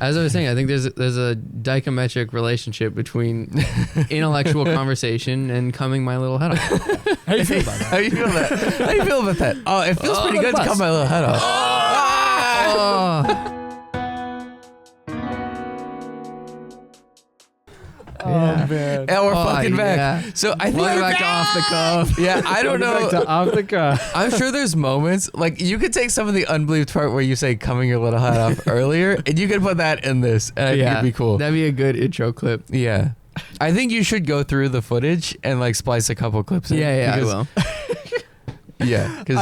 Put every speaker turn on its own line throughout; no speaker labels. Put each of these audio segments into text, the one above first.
As I was saying, I think there's a dichometric relationship between intellectual conversation and coming my little head off.
How you feel about that?
How you feel about that? Oh, it feels pretty good to cut my little head off.
Oh man.
And we're fucking back.
Yeah.
So I think
Welcome back to Off the Cuff.
Yeah, I don't know.
Back to off the cuff.
I'm sure there's moments like you could take some of the unbelieved part where you say "coming your little head off" earlier, and you could put that in this, and I think it'd be cool.
That'd be a good intro clip.
Yeah, I think you should go through the footage and like splice a couple clips in.
Yeah, I will.
Yeah, because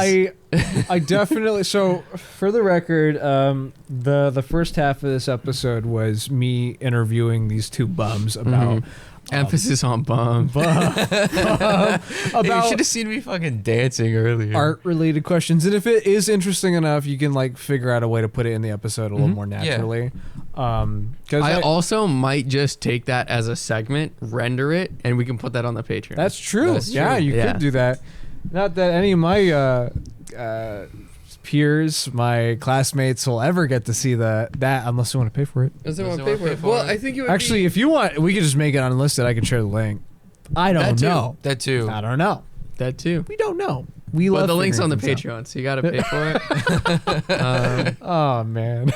I definitely. So for the record, the first half of this episode was me interviewing these two bums about
Emphasis on bum.
you
about
should have seen me fucking dancing earlier.
art related questions, and if it is interesting enough, you can like figure out a way to put it in the episode a little more naturally. Because
I also might just take that as a segment, render it, and we can put that on the Patreon.
that's true.
That's
Yeah,
true.
you
Yeah.
could do that. Not that any of my peers, my classmates, will ever get to see that unless they want to pay for it.
Doesn't
want
want
to pay for it.
Well, I think it would
Actually, if you want, we could just make it unlisted. I can share the link. I don't know.
That too.
I don't know.
that too.
We don't know. We
But
love
the link's on the
figuring things
Patreon, so you got to pay for it.
out. Oh man.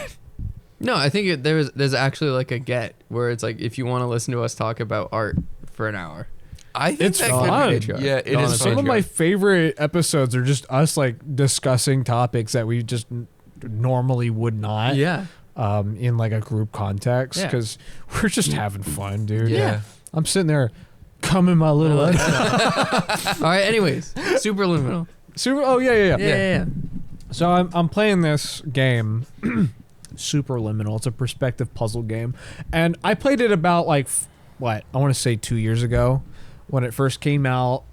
No, I think there's actually like a get where it's like if you want to listen to us talk about art for an hour.
I think
It's
that
fun.
could be. Yeah, it
On
is
the
Some of
fun.
my favorite episodes are just us like discussing topics that we just normally would not.
Yeah.
In like a group context,
Yeah.
because we're just having fun, dude.
Yeah.
I'm sitting there, coming my little.
All right. Anyways, Superliminal.
Super. Oh yeah.
Yeah.
So I'm playing this game, Superliminal. It's a perspective puzzle game, and I played it about like what I want to say 2 years ago, when it first came out.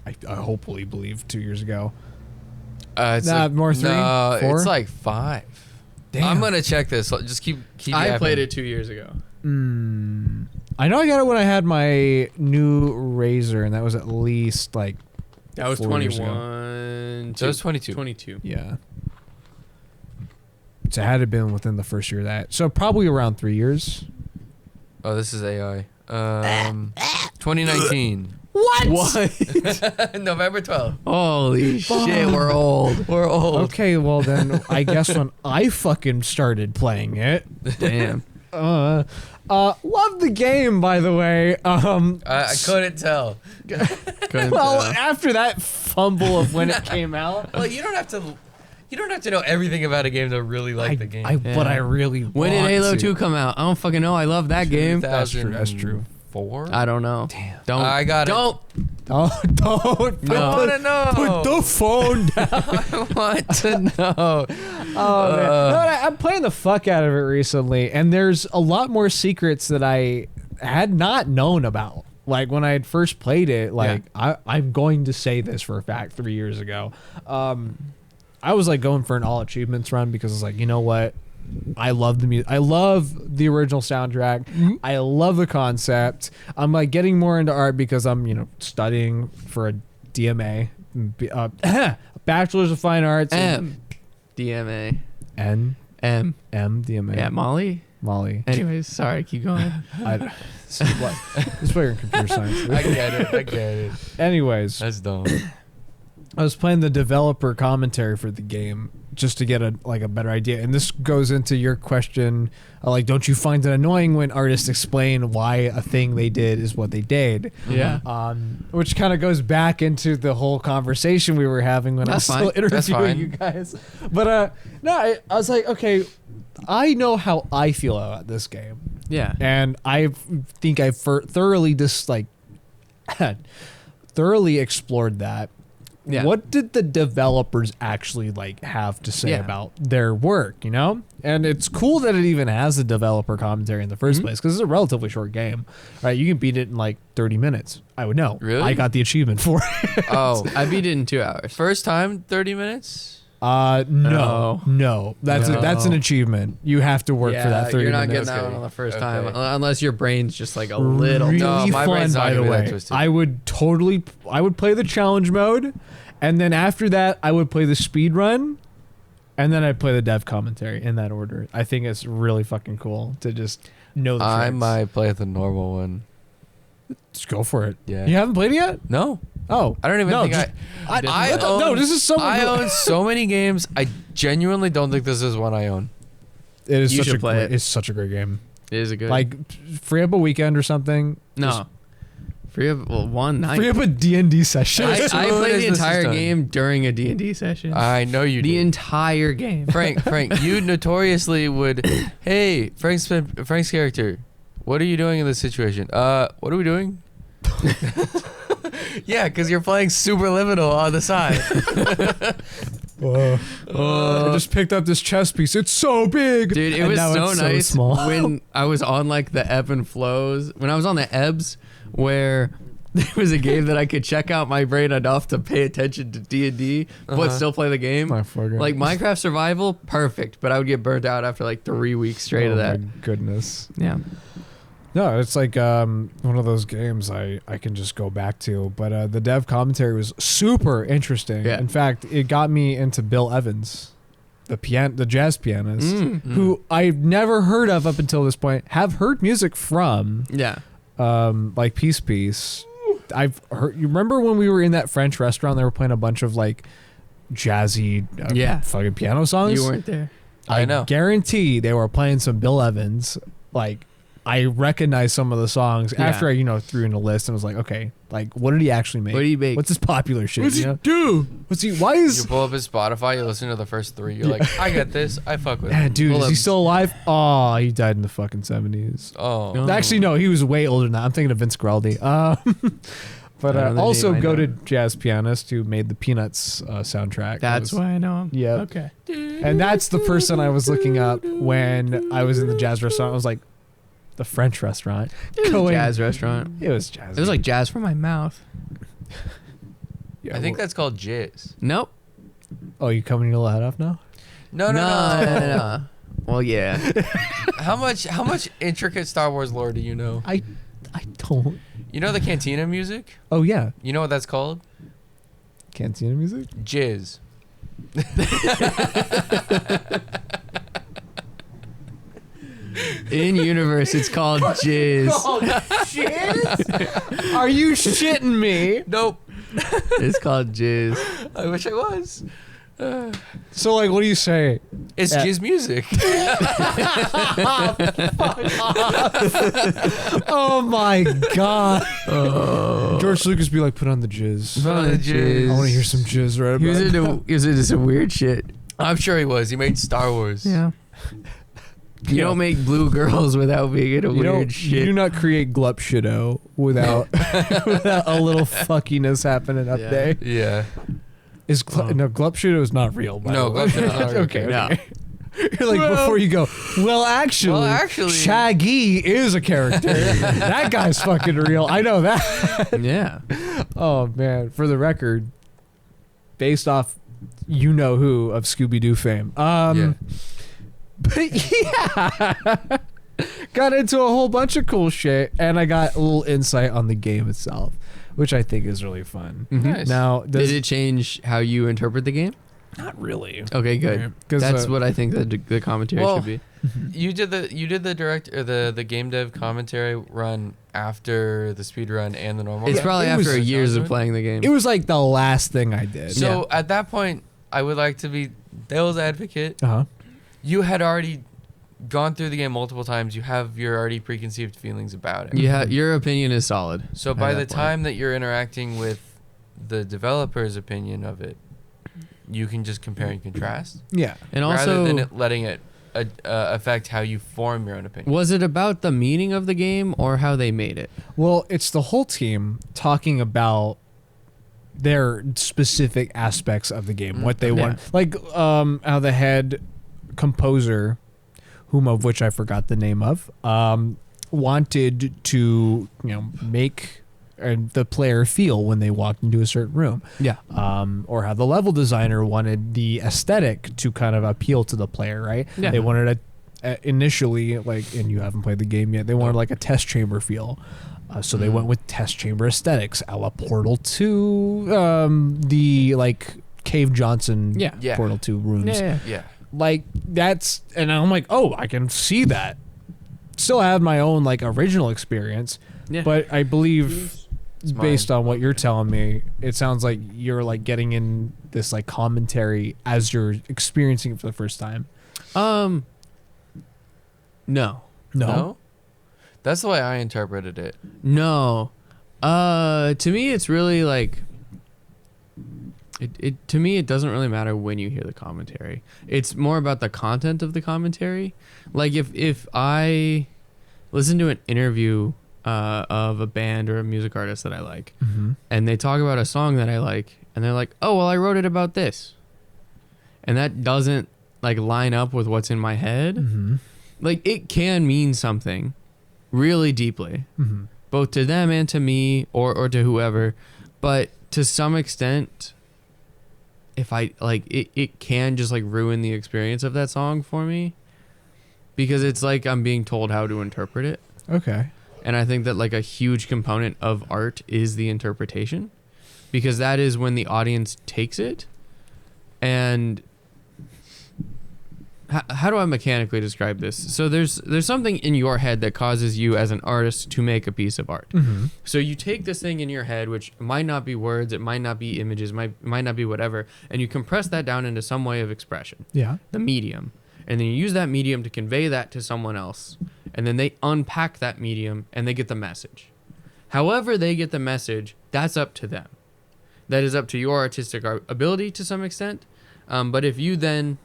I hopefully believe 2 years ago.
It's
Nah,
like,
more 3,
No,
4?
it's like 5.
Damn.
I'm gonna check this. Just keep.
I
yapping.
played it 2 years ago.
I know I got it when I had my new Razor, and that was at least like
That was
4 years ago.
21.
So it was 22.
22.
Yeah. So it had to have been within the first year of that. So probably around 3 years.
Oh, this is AI. 2019.
What?
November 12th.
Holy shit, we're old.
We're old.
Okay, well then I guess when I fucking started playing it.
Damn.
Love the game, by the way.
I couldn't tell.
Well, after that fumble of when it came out,
Well, you don't have to. You don't have to know everything about a game to really like the game.
but I really
When did
want
Halo
to.
2 come out? I don't fucking know. I love that game.
That's true, that's true.
4?
I don't know.
Damn.
Don't.
I got it.
Don't.
Oh, don't
No.
I want to know.
put the phone down.
I want to know.
Oh man, no, I'm playing the fuck out of it recently, and there's a lot more secrets that I had not known about. Like when I had first played it, like I'm going to say this for a fact 3 years ago. I was like going for an all achievements run because it's like, you know what? I love the music. I love the original soundtrack. I love the concept. I'm like getting more into art because I'm, studying for a DMA, Bachelor's of Fine Arts.
M. DMA.
N.
M.
M. DMA.
Yeah, Molly. Anyways, sorry, keep going.
This is why you're in computer science.
I get it.
Anyways,
That's dumb.
I was playing the developer commentary for the game just to get a better idea. And this goes into your question, don't you find it annoying when artists explain why a thing they did is what they did?
Yeah.
Which kind of goes back into the whole conversation we were having when
That's
I was still
fine.
That's
interviewing
fine.
you guys. But I was like, okay, I know how I feel about this game.
Yeah.
And I think I've thoroughly thoroughly explored that.
Yeah.
What did the developers actually have to say
Yeah.
about their work, And it's cool that it even has a developer commentary in the first place because it's a relatively short game, right? You can beat it in 30 minutes. I would know.
Really?
I got the achievement for it.
Oh,
I beat it in 2 hours.
first time 30 minutes?
No. That's an achievement. You have to work for that 30
you're not
minutes.
getting that one on the first
Okay.
time unless your brain's just a little.
Really
No, my
fun,
brain's not
by the
gonna be that
way.
twisted.
I would play the challenge mode, and then after that, I would play the speed run, And then I play the dev commentary in that order. I think it's really fucking cool to just know the tracks.
I might play the normal one.
Just go for it.
Yeah.
You haven't played it yet?
No.
Oh.
I don't even think I own,
no, this is so
I own so many games. I genuinely don't think this is one I own.
It is
You
such
should
a
play
great,
it.
It's such a great game.
It is a good.
Like free up a weekend or something.
no. Free up one night.
Free up a D&D session.
I
As soon
played
as
the
this is
entire
done.
game during a D&D session.
I know you
the
did.
entire game.
Frank, you notoriously would. Hey, Frank's character, what are you doing in this situation? What are we doing? Yeah, because you're playing Superliminal on the side.
I just picked up this chess piece. It's so big.
Dude, it
And
was
now
so
it's
nice
small.
when I was on like the ebb and flows. When I was on the ebbs, where there was a game that I could check out my brain enough to pay attention to D&D, but still play the game.
My fucking-
Like Minecraft Survival, perfect, but I would get burnt out after like 3 weeks straight
oh
of that.
my goodness.
Yeah.
No, it's like one of those games I can just go back to. But the dev commentary was super interesting.
Yeah.
In fact, it got me into Bill Evans, the jazz pianist, who I've never heard of up until this point. Have heard music from,
Yeah.
like Peace. I've heard. You remember when we were in that French restaurant? They were playing a bunch of like jazzy, fucking piano songs.
You weren't there.
I know.
Guarantee they were playing some Bill Evans. Like I recognized some of the songs after I threw in a list and was like, okay, like what did he actually make?
What did he make?
What's his popular shit?
What's he
do? What's he? Why
You
is?
pull up his Spotify, you listen to the first 3, you're like, I get this, I fuck with
Yeah,
it.
dude,
Pull
is
up-
he still alive? Oh, he died in the fucking 70s.
Oh.
No.
Actually, no, he was way older than that. I'm thinking of Vince Guaraldi. But
I don't know the
also
name, I
goated
know.
jazz pianist who made the Peanuts soundtrack.
That's why I know him.
Yeah.
Okay.
And that's the person I was looking up when I was in the jazz restaurant. I was like, the French restaurant.
It was a jazz restaurant.
It was jazz.
It was like jazz from my mouth.
Yeah,
I think that's called jizz.
Nope.
Oh, you coming your little head off now?
No.
Well, yeah.
How much intricate Star Wars lore do you know?
I don't.
You know the Cantina music?
Oh yeah,
You know what that's called?
Cantina music.
Jizz.
In universe, it's called jizz.
Are you shitting me?
Nope.
It's called jizz.
I wish I was.
So like, what do you say?
It's
Yeah.
jizz music.
Oh my god. George Lucas be like, put on the jizz.
Put on the jizz.
I want to hear some jizz right
He was
about.
into some weird shit.
I'm sure he was. He made Star Wars.
Yeah. You don't make blue girls without being into
You
weird
don't.
shit.
You do not create glup shido without without a little fuckiness happening up
Yeah.
there.
Yeah.
Is no glup shido is not real. By
No,
the way.
Glup Shido's not real.
Okay.
No.
Okay. You're like before you go. Well, actually, Shaggy is a character. That guy's fucking real. I know that.
Yeah.
Oh man, for the record, based off you know who of Scooby Doo fame.
Yeah.
But yeah, got into a whole bunch of cool shit, and I got a little insight on the game itself, which I think is really fun.
Nice.
Now,
Did it change how you interpret the game?
not really.
Okay, good.
'Cause,
That's what I think the commentary
Well,
should be.
You did the direct or the game dev commentary run after the speed run and the normal.
It's
run?
probably
it
after
was-
years of playing the game.
It was like the last thing I did.
So at that point, I would like to be devil's advocate.
Uh huh.
You had already gone through the game multiple times. You have your already preconceived feelings about it.
Yeah, your opinion is solid.
So
at
by the
that point.
time that you're interacting with the developer's opinion of it, you can just compare and contrast,
Yeah.
And
rather
also,
than letting it affect how you form your own opinion.
was it about the meaning of the game or how they made it?
Well, it's the whole team talking about their specific aspects of the game, what they want. Like how the head composer, whom of which I forgot the name of, wanted to make the player feel when they walked into a certain room.
Yeah.
Or how the level designer wanted the aesthetic to kind of appeal to the player, right?
Yeah.
They wanted initially, like, and you haven't played the game yet, they wanted like a test chamber feel. So they went with test chamber aesthetics, a la Portal 2, the like Cave Johnson
Yeah.
Portal 2 rooms.
Yeah.
Like that's, and I'm like, oh, I can see that. Still have my own like original experience, but I believe based on what you're telling me, it sounds like you're like getting in this like commentary as you're experiencing it for the first time.
No.
That's the way I interpreted it.
No. To me, it's really like it. To me, it doesn't really matter when you hear the commentary. It's more about the content of the commentary. Like if I listen to an interview of a band or a music artist that I like, and they talk about a song that I like, and they're like, "Oh, well, I wrote it about this," and that doesn't like line up with what's in my head. Like it can mean something really deeply, both to them and to me, or to whoever. But to some extent, if I like it can just like ruin the experience of that song for me, because it's like I'm being told how to interpret it.
Okay.
And I think that like a huge component of art is the interpretation, because that is when the audience takes it. And how do I mechanically describe this? So there's something in your head that causes you as an artist to make a piece of art. So you take this thing in your head, which might not be words, it might not be images, might not be whatever, and you compress that down into some way of expression.
Yeah.
The medium. And then you use that medium to convey that to someone else. And then they unpack that medium and they get the message. However they get the message, that's up to them. That is up to your artistic ability to some extent. But if you then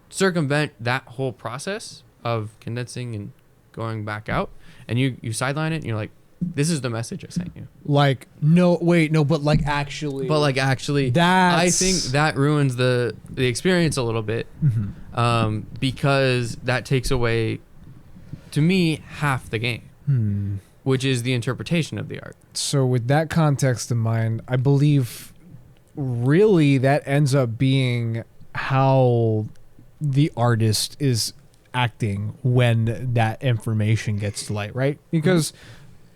circumvent that whole process of condensing and going back out, and you sideline it and you're like, this is the message I sent you.
Like, no, wait, no, but like actually.
I think that ruins the experience a little bit, because that takes away, to me, half the game, which is the interpretation of the art.
So with that context in mind, I believe really that ends up being how the artist is acting when that information gets to light, right? Because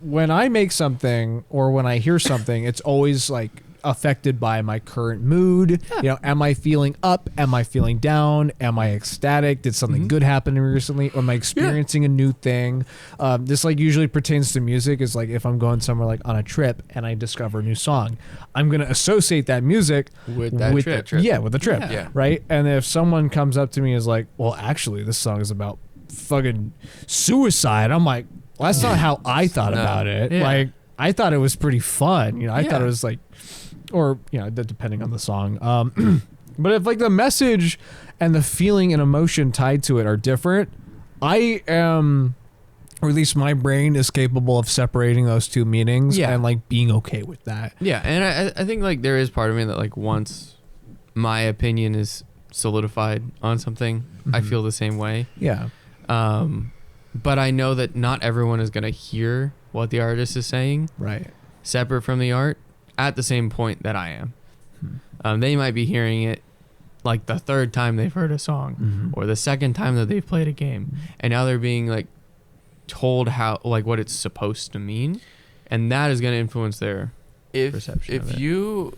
when I make something or when I hear something, it's always like affected by my current mood. You know, am I feeling up? Am I feeling down? Am I ecstatic? Did something good happen to me recently? Or am I experiencing a new thing? This like usually pertains to music. Is like if I'm going somewhere like on a trip and I discover a new song, I'm gonna associate that music
with that trip.
Yeah, with the trip.
Yeah.
Right. And if someone comes up to me and is like, well, actually, this song is about fucking suicide, I'm like, well, that's not how I thought about it.
Yeah.
Like, I thought it was pretty fun. You know, I thought it was like, or, you know, depending on the song. But if like the message and the feeling and emotion tied to it are different, I am, or at least my brain is capable of separating those two meanings and like being okay with that.
Yeah. And I think like there is part of me that like once my opinion is solidified on something, I feel the same way.
Yeah.
But I know that not everyone is going to hear what the artist is saying.
Right.
Separate from the art at the same point that I am. They might be hearing it like the third time they've heard a song or the second time that they've played a game. And now they're being like told how, like what it's supposed to mean. And that is going to influence their perception of it.
If you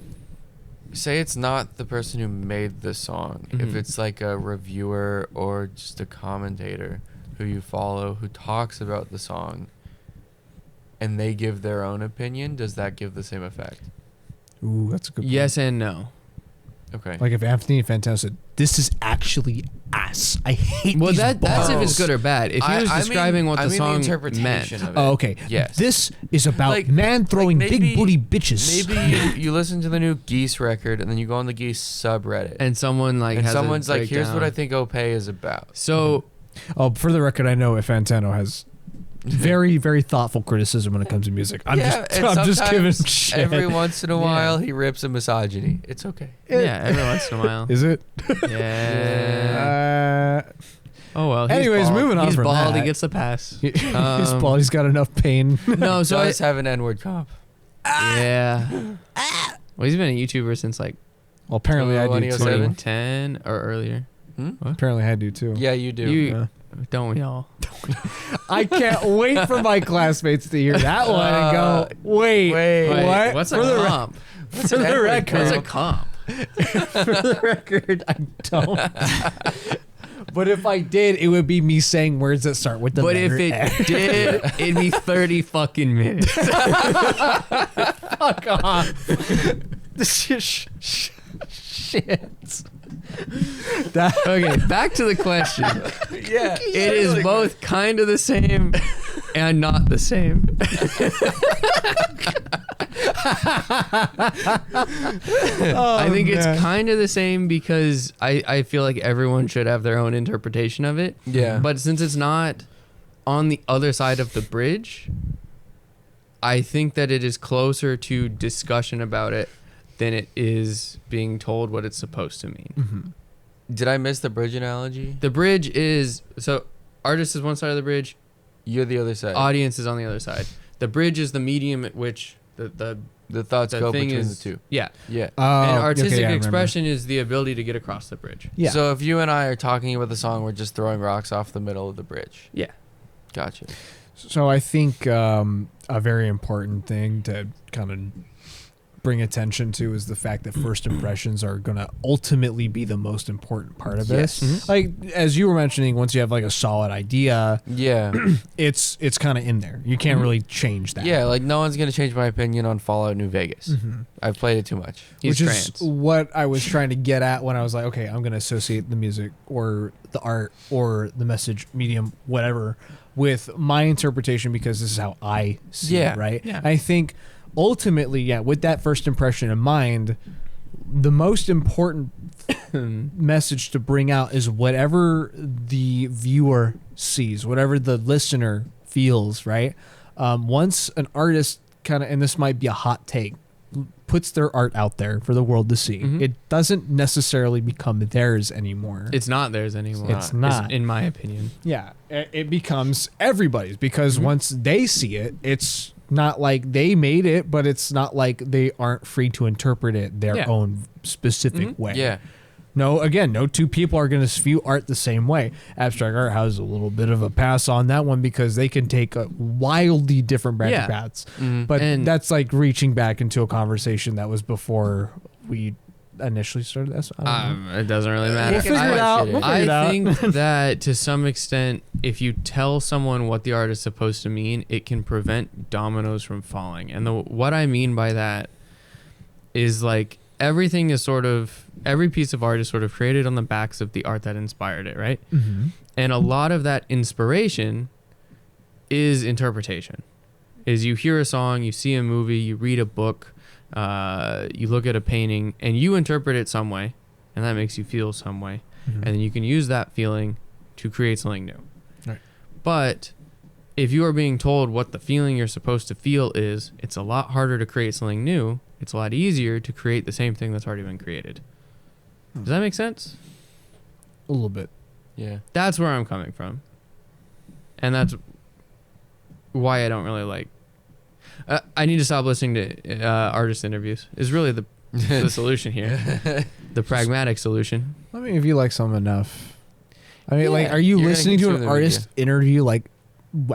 say it's not the person who made the song, if it's like a reviewer or just a commentator who you follow who talks about the song and they give their own opinion, does that give the same effect?
Ooh, that's a good point.
Yes and no.
Okay.
Like if Anthony Fantano said, this is actually ass. I hate these
That's if it's
bars."
good or bad. If he was describing what the song
the interpretation
meant.
of it.
Oh, okay.
Yes.
This is about
Like-
man throwing
like
big
maybe-
booty bitches.
Maybe you listen to the new Geese record and then you go on the Geese subreddit
And someone like
and
has a
someone's like, here's what I
breakdown.
think Opay is about.
So
Oh, for the record, I know if Fantano has very, very thoughtful criticism when it comes to music. I'm just giving shit.
Every once in a while, he rips a misogyny. It's okay.
yeah, every once in a while.
Is it?
Yeah. Oh well. He's
Anyways,
bald.
moving on
He's
from
bald.
that.
He gets the pass.
He's bald. He's got enough pain.
No,
So
so
does have an N-word comp.
yeah. Well, he's been a YouTuber since like
Well, apparently I do too.
2007?
2010 or earlier.
Apparently I do too.
Yeah, you do.
Yeah.
Don't we all?
I can't wait for my classmates to hear that one and go, wait,
wait,
what?
What's a
For the
comp?
What's
for
an
the
N-word
record.
What's a
comp?
comp?
For the record, I don't. But if I did, it would be me saying words that start with the
But if
letter
it
A.
did, it'd be 30 fucking minutes.
Fuck off. This is shit.
Okay, back to the question.
Yeah.
It is both kind of the same and not the same. I think it's kind of the same because I feel like everyone should have their own interpretation of it.
Yeah.
But since it's not on the other side of the bridge, I think that it is closer to discussion about it than it is being told what it's supposed to mean.
Mm-hmm.
Did I miss the bridge analogy?
The bridge is, so artist is one side of the bridge,
You're the other side.
audience is on the other side. The bridge is the medium at which the
thoughts
the
go
thing
between
is,
the two.
Yeah.
Yeah.
And
Oh,
artistic
okay, yeah, I remember.
expression is the ability to get across the bridge.
Yeah.
So if you and I are talking about the song, we're just throwing rocks off the middle of the bridge.
Yeah.
Gotcha.
So I think a very important thing to kind of bring attention to is the fact that first impressions are going to ultimately be the most important part of this.
Yes.
Mhm.
Like as you were mentioning, once you have like a solid idea,
Yeah.
it's kind of in there. You can't really change that.
Yeah, like no one's gonna change my opinion on Fallout New Vegas.
Mhm.
I've played it too much.
He's
Which
trans.
is what I was trying to get at when I was like, okay, I'm going to associate the music or the art or the message medium, whatever, with my interpretation because this is how I see
Yeah.
it, right?
Yeah.
I think ultimately, yeah, with that first impression in mind, the most important message to bring out is whatever the viewer sees, whatever the listener feels, right? Once an artist kind of, and this might be a hot take, puts their art out there for the world to see,
Mhm.
it doesn't necessarily become theirs anymore.
It's not theirs anymore.
It's not.
in my opinion.
Yeah, it becomes everybody's because
Mhm.
once they see it, it's not like they made it, but it's not like they aren't free to interpret it their
Yeah.
own specific
Mhm.
way.
Yeah.
No, two people are going to view art the same way. Abstract art has a little bit of a pass on that one because they can take a wildly different branch
Yeah.
of paths.
Mhm.
But
And-
that's like reaching back into a conversation that was before we initially started this. I don't know.
It doesn't really matter.
We'll figure it out. We'll figure it
I
out.
think that to some extent, if you tell someone what the art is supposed to mean, it can prevent dominoes from falling. And what I mean by that is like everything is sort of, every piece of art is sort of created on the backs of the art that inspired it, right?
Mhm.
And a lot of that inspiration is interpretation. Is you hear a song, you see a movie, you read a book, you look at a painting, and you interpret it some way, and that makes you feel some way.
Mhm.
And then you can use that feeling to create something new.
Right.
But if you are being told what the feeling you're supposed to feel is, it's a lot harder to create something new. It's a lot easier to create the same thing that's already been created. Does that make sense?
A little bit.
Yeah.
That's where I'm coming from. And that's why I don't really like... I need to stop listening to artist interviews. Is really the solution here. The pragmatic solution.
I mean, if you like someone enough. I mean,
Yeah,
like, are you
you're gonna
listening to
consume
an
the
artist interview, like,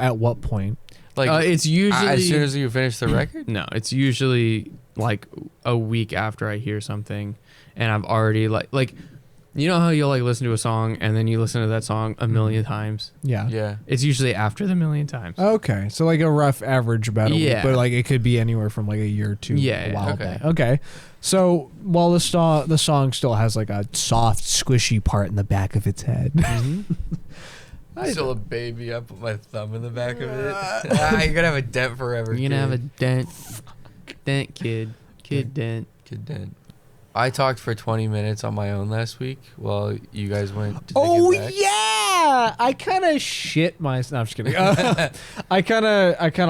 at what point?
Like
It's usually...
as soon as you finish the record?
No, it's usually like a week after I hear something, and I've already like you know how you'll like listen to a song and then you listen to that song a million times.
Yeah.
Yeah.
It's usually after the million times.
Okay, so like a rough average about a week,
Yeah.
but like it could be anywhere from like a year to
Yeah,
a
yeah,
while
okay.
back. Okay, so while the song still has like a soft, squishy part in the back of its head.
Mhm.
Still a baby. I put my thumb in the back of it. You're gonna have a dent forever.
You're gonna have a
kid.
dent, kid dent.
Kid dent. I talked for 20 minutes on my own last week while you guys went to take
Oh
it back.
yeah, I kind of shit my. No, I'm just kidding. I kind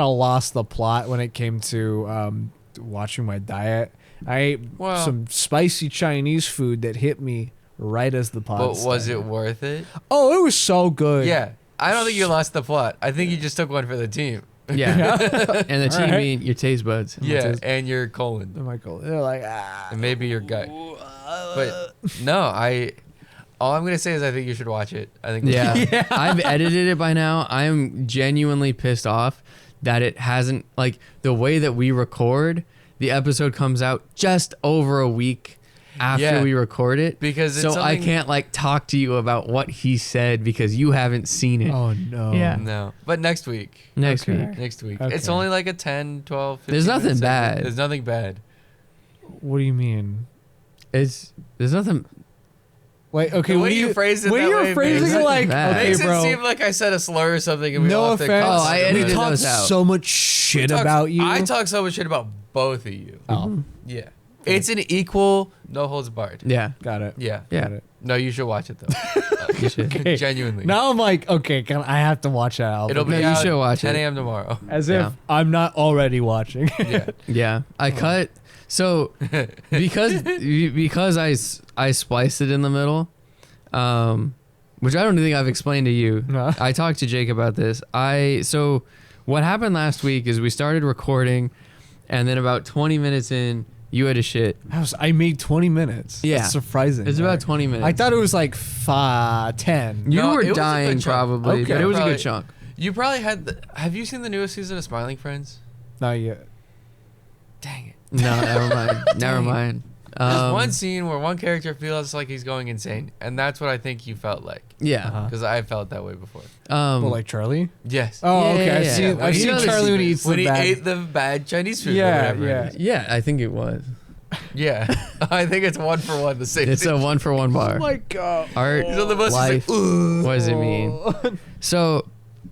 of lost the plot when it came to watching my diet. I ate
Well-
some spicy Chinese food that hit me right as the pod.
But was
started.
it worth it?
Oh, it was so good.
Yeah. I don't think you lost the plot. I think you just took one for the team.
Yeah. And the team
Alright.
being your taste buds.
Yeah, and your colon.
Oh my God. They're like,
And maybe your gut. But no, all I'm gonna say is I think you should watch it. I think
Yeah. I've edited it by now. I'm genuinely pissed off that it hasn't, like, the way that we record, the episode comes out just over a week after
Yeah.
we record it.
Because it's
so I
something-
can't like talk to you about what he said because you haven't seen it.
Oh no.
Yeah.
No. But next week.
Next
Okay.
week.
Next week.
Okay.
It's only like a 10, 12, 15
There's nothing
minute segment.
bad.
There's nothing bad.
What do you mean?
There's nothing.
Wait, okay.
The
what
way
do
you phrase it
when
that
you're
way
phrasing
makes
it
it
like,
bad.
okay,
Makes
bro.
it seem like I said a slur or something and we
No
all have to
offense.
Oh, I edited
we talk
those out.
so much shit about you.
I talk so much shit about both of you.
Oh,
Yeah. It's an equal, no holds barred.
Yeah.
got it.
Yeah.
Yeah.
Got it.
No, you should watch it though.
You should.
Okay.
Genuinely.
Now I'm like, okay, I have to watch that album.
It'll be
No, you
out
should watch
10
it.
a.m. tomorrow.
as
Yeah.
if I'm not already watching.
Yeah.
Yeah. I cut. So because I spliced it in the middle, which I don't think I've explained to you.
No.
I talked to Jake about this. So what happened last week is we started recording, and then about 20 minutes in, you had a shit.
I made 20 minutes.
Yeah.
That's surprising.
It's about
Like,
20 minutes.
I thought it was like 10.
You
No,
were
it was a good
dying
chunk.
probably,
Okay.
but it was a
Probably-
good chunk.
You probably had. Have you seen the newest season of Smiling Friends?
Not yet.
Dang it.
No, never mind. Never mind.
There's one scene where one character feels like he's going insane, and that's what I think you felt like.
Yeah.
Uh-huh.
Because I felt that way before.
Well, like Charlie?
Yes.
Oh,
Yeah,
okay.
yeah,
I've
yeah.
seen,
When
I've
he
seen
knows
Charlie when he eats
when
the
he
bad.
ate the bad Chinese food.
Yeah,
or whatever
yeah.
It is.
Yeah, I think it was.
Yeah. I think it's 1 for 1 the same.
It's a 1-for-1 bar.
Oh my god.
Art,
He's on the bus.
life.
He's like, "Ugh."
What does it mean? So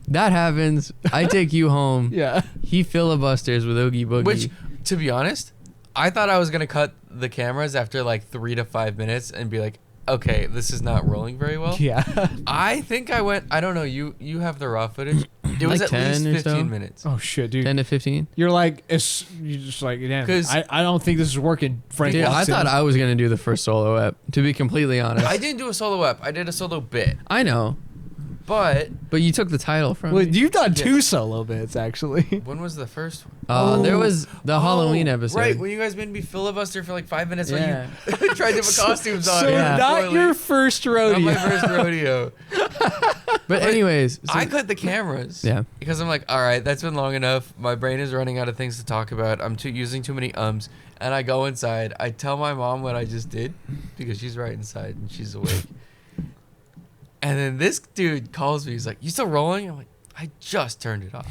that happens. I take you home.
Yeah.
He filibusters with Oogie Boogie.
Which, to be honest, I thought I was gonna cut the cameras after like 3 to 5 minutes and be like, okay, this is not rolling very well.
Yeah.
I think I went. I don't know. You have the raw footage. It was
Like
at least
10 or so?
15 minutes.
Oh shit, dude.
10 to 15.
You're like, you're just like, damn.
'Cause-
I don't think this is working. Frank
Dude, I
walks in.
thought I was gonna do the first solo ep. To be completely honest,
I didn't do a solo ep. I did a solo bit,
I know,
but
but you took the title from
Well,
me.
you've done
Yeah.
2 solo bits actually.
when was the first one?
There was the Halloween
Oh,
episode.
Right, when you guys made me filibuster for like 5 minutes
Yeah.
when you tried to put costumes on.
So
Yeah.
not
Poorly.
your first
Not
rodeo.
my first rodeo.
But anyways, so-
I cut the cameras.
Yeah.
Because I'm like, all right, that's been long enough. My brain is running out of things to talk about. I'm using too many ums. And I go inside. I tell my mom what I just did because she's right inside and she's awake. And then this dude calls me. He's like, "You still rolling?" I'm like, "I just turned it off."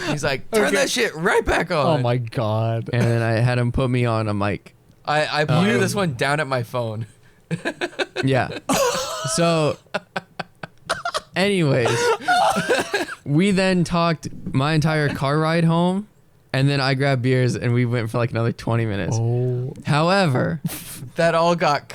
He's like, "Turn
Okay.
that shit right back on."
Oh my god.
and then I had him put me on a mic.
I pointed this one down at my phone.
Yeah. So, anyways, we then talked my entire car ride home, and then I grabbed beers and we went for like another 20 minutes.
Oh.
However,
That all got.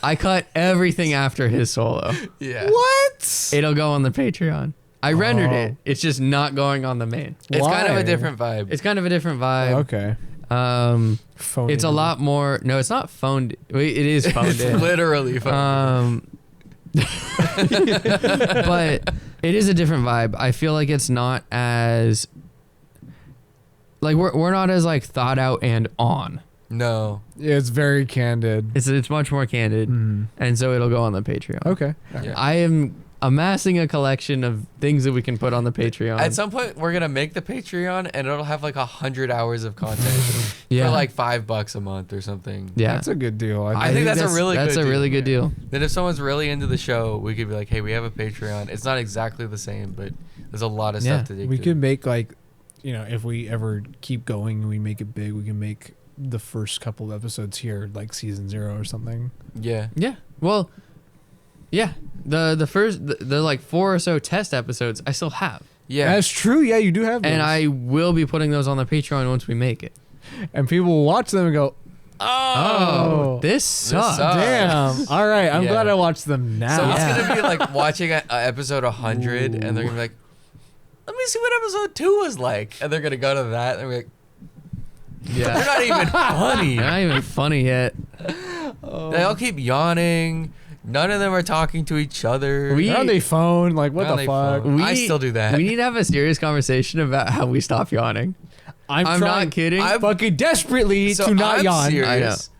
I cut everything after his solo.
Yeah.
What?
It'll go on the Patreon. I rendered
Oh.
it. It's just not going on the main.
It's kind of
Why?
a different vibe.
It's kind of a different vibe.
Okay. Phone
It's a
in.
lot more. No, it's not phoned. Wait, it is phoned
It's
in.
literally fun.
But it is a different vibe. I feel like it's not as like we're not as like thought out and on.
No.
Yeah, it's very candid.
It's much more candid,
Mhm.
and so it'll go on the Patreon.
Okay.
Yeah.
I am amassing a collection of things that we can put on the Patreon.
At some point, we're gonna make the Patreon, and it'll have like 100 hours of content
Yeah.
for like $5 a month or something.
yeah,
That's a good deal.
I think that's a really
that's
good
a
deal.
really good deal.
Then if someone's really into the show, we could be like, hey, we have a Patreon. It's not exactly the same, but there's a lot of
Yeah.
stuff to dig
we
through.
could make like, if we ever keep going and we make it big, we can make the first couple of episodes here like season 0 or something.
Yeah.
Yeah. Well, yeah. The first the like 4 or so test episodes I still have,
Yeah.
That's true. Yeah, you do have those.
and I will be putting those on the Patreon once we make it.
and people will watch them and go,
Oh, this sucks.
sucks.
damn. All right, I'm
Yeah.
glad I watched them now.
So
Yeah.
it's gonna be like watching a episode 100, and they're gonna be like, "Let me see what episode 2 was like," and they're gonna go to that, and we're like, "They're
Yeah.
not even funny."
They're not even funny yet.
They all keep yawning. None of them are talking to each other.
We-
They're on their phone. Like, what
They're on
the
their
fuck?
phone. I still do that.
We need to have a serious conversation about how we stop yawning. I'm
trying
not kidding.
I'm-
fucking desperately
So
to not
I'm
yawn.
serious.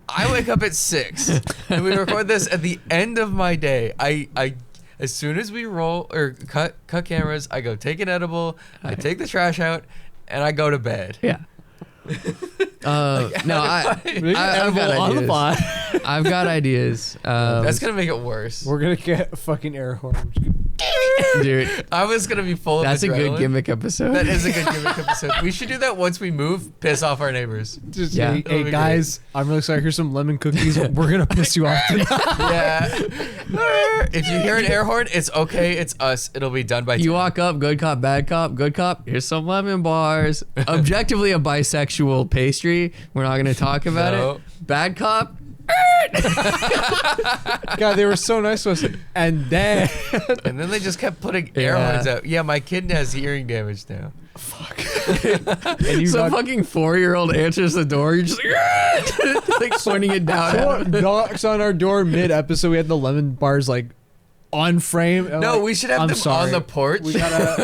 I wake up at 6, and we record this at the end of my day. I as soon as we roll or cut cameras, I go take an edible, I take the trash out, and I go to bed.
Yeah. No, I've got
on the
ideas.
pod.
I've got ideas.
That's gonna make it worse.
We're gonna get a fucking air horn.
Dude,
I was gonna be full of
that's a good
adrenaline.
gimmick episode.
That is a good gimmick episode. We should do that once we move. Piss off our neighbors.
Just,
Yeah.
hey,
That'll be
guys, I'm really sorry. Here's some lemon cookies. We're gonna piss you off tonight.
Yeah. If you hear an air horn, it's okay. It's us. It'll be done by.
You
10.
walk up, good cop, bad cop, good cop. Here's some lemon bars. Objectively a bisexual pastry. We're not gonna talk about
No.
it. Bad cop.
God, they were so nice to us. And then
And then they just kept putting air
Yeah.
horns out. Yeah, my kid has hearing damage now.
and you
Some
got
fucking 4-year-old answers the door. You're just like pointing it down. at
someone
him.
knocks on our door mid episode. We had the lemon bars like on frame. I'm
No,
like,
we should have
I'm
them
sorry.
on the porch.
We gotta.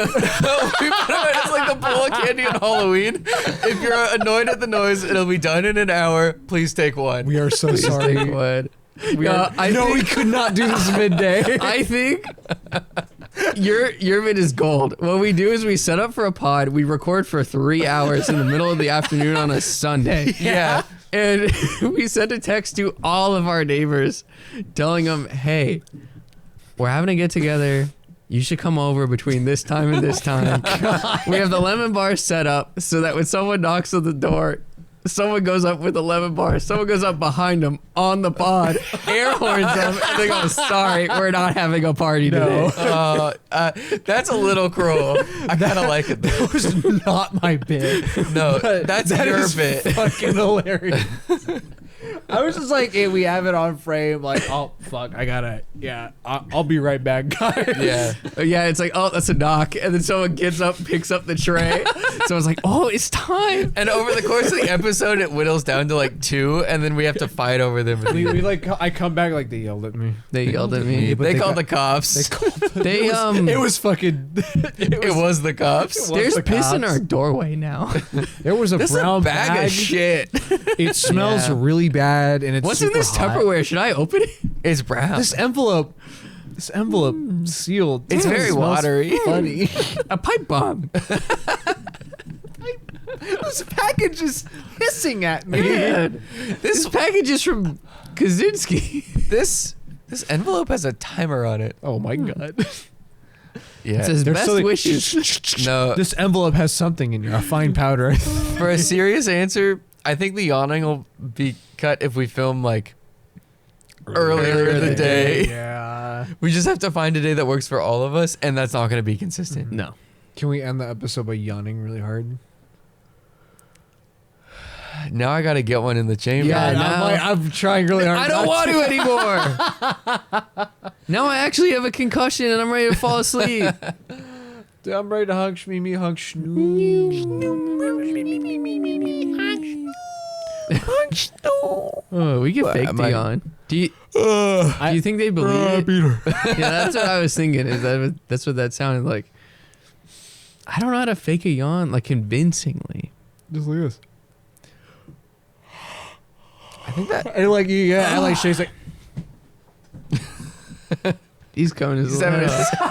We put them out as like the bowl of candy on Halloween. If you're annoyed at the noise, it'll be done in an hour. Please take one.
We are so
Please take
sorry.
one.
We are,
I
no,
think-
we could not do this midday.
I think your bit is gold. What we do is we set up for a pod. We record for 3 hours in the middle of the afternoon on a Sunday.
Yeah.
And we send a text to all of our neighbors telling them, hey, we're having a get together. You should come over between this time and this time. We have the lemon bar set up so that when someone knocks on the door, someone goes up with a lemon bar. Someone goes up behind them on the pod, air horns them, and they go, sorry, we're not having a party
No.
today.
That's a little cruel. I kind of like it though.
That was not my bit.
No,
But
that's
that
your
is
bit.
Fucking hilarious. I was just like, hey, we have it on frame. Like, oh fuck, I gotta. Yeah, I'll be right back, guys.
Yeah.
Yeah, it's like, oh, that's a knock. And then someone gets up, picks up the tray. So I was like, oh, it's time.
And over the course of the episode, it whittles down to like 2, and then we have to fight over them.
We like, I come back like they yelled at me.
They yelled at me.
but
They
they
called
got-
the cops.
They,
It was fucking.
It was the cops.
was
there's
the
piss in
cops.
our doorway now.
There was a
This is a
brown
bag of shit.
It smells
Yeah.
really bad, and it's
What's in
super
this
hot.
Tupperware? Should I open it?
It's brown.
This envelope sealed.
It's very
smells
watery.
Funny.
A pipe bomb.
This package is hissing at me.
Man, this package is from Kaczynski.
This envelope has a timer on it.
Oh my god.
Yeah.
It says
There's
best
something-
wishes.
No.
This envelope has something in here, a fine powder.
For a serious answer, I think the yawning will be cut if we film like earlier in the day.
Yeah.
We just have to find a day that works for all of us, and that's not going to be consistent.
No.
Can we end the episode by yawning really hard?
Now I got to get one in the chamber.
Yeah,
I'm,
now-
I'm trying really hard.
I don't
not
want to anymore. Now I actually have a concussion and I'm ready to fall asleep.
to. I'm ready to hug Shmimi, hug
Oh, we get fake
my-
on. Do you think they believe it? Yeah, that's what I was thinking. That's what that sounded like. I don't know how to fake a yawn like convincingly.
Just like this.
I think that
And like I like Shay's like
He's coming his
He's having
little
a-
head up.